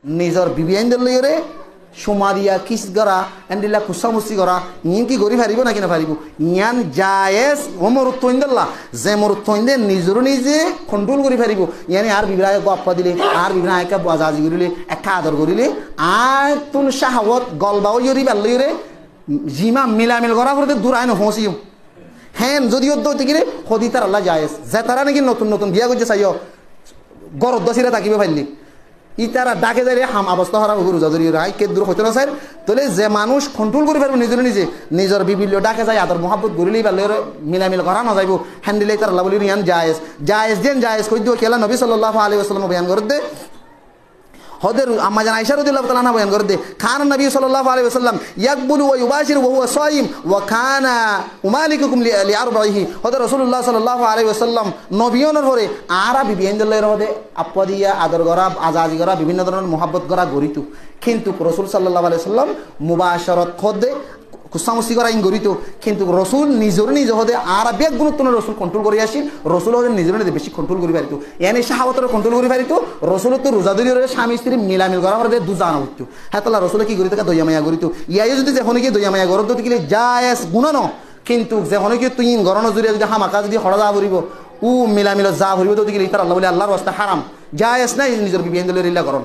নিজর বিবিয়াইন্দের লইরে সুমা দিয়া কিস করা এন্ডিলা কুসামুসি করা ইন কি গরি ফারিব নাকি না ফারিব ইয়ান জায়েজ ও মরুত্তইন্দল্লা যে মরুত্তইন্দে নিজর নিজে কন্ট্রোল করি ফারিব ইয়ানি আর বিবরায় গপ্পা দিলে আর বিবরায়কে বাজাজি করিলে একটা আদর করিলে আর তুন শাহওয়াত গলবাও ইরি বাল্লিরে জিমা মিলামিল করা করতে দূর আইন হসিও হ্যাঁ যদি হইতে গেলে হদি তার আল্লাহ জায়েজ যে তারা নাকি নতুন নতুন বিয়া করছে চাইও গরদ দশিরা থাকিবে ফাইলি ইতারা ডাকে যাই হাম অবস্থা হরা রোজা ধরি রায় কে দূর হইতে না স্যার তাহলে যে মানুষ কন্ট্রোল করে পারবো নিজের নিজে নিজের বিবিল ডাকে যায় আদর মহাব্বত গরিলেই পারলে মিলামিল করা না যাইব হ্যান্ডিলে তার আল্লাহ বলি ইয়ান জায়েজ জায়েজ দেন জায়েজ কই দিও কেলা নবী সাল্লাল্লাহু আলাইহি ওয়াসাল্লাম বয়ান করে দে হদের আম্মা জান আয়েশা রাদিয়াল্লাহু তাআলা আনহা বয়ান করে দে খান নবী সাল্লাল্লাহু আলাইহি ওয়াসাল্লাম ইয়াকবুলু ওয়া ইউবাশিরু ওয়া হুয়া সাইম ওয়া কানা উমালিকুকুম লিআরবাইহি হদের রাসূলুল্লাহ সাল্লাল্লাহু আলাইহি ওয়াসাল্লাম নবিয়নের পরে আরা বিবিয়ানদের হদে আপা দিয়া আদর করা আজাজি করা বিভিন্ন ধরনের মহব্বত করা গরিত কিন্তু রাসূল সাল্লাল্লাহু আলাইহি ওয়াসাল্লাম মুবাশারাত খদে কুসামুসি করা ইন গরিত কিন্তু রসুল নিজর নিজ হদে আর বেগ গুরুত্ব রসুল কন্ট্রোল করে আসি রসুল হদে নিজের নিজে বেশি কন্ট্রোল করে পারিত এনে শাহাওয়াতের কন্ট্রোল করে পারিত রসুল তো রোজাদুরি স্বামী স্ত্রী মিলামিল করা হলে দুজান হইতো হ্যাঁ তাহলে রসুল কি করিত দইয়া মায়া করিত ইয়াই যদি যখন কি দইয়া মায়া গরত কি জায়েজ গুণা ন কিন্তু যখন কি তুই গরণ জুড়ে যদি হামাকা যদি হড়া যা ভরিব ও মিলামিল যা ভরিব তো কি তার আল্লাহ বলে আল্লাহর রাস্তা হারাম জায়েজ নাই নিজের বিবিয়ান দলের ইল্লা করণ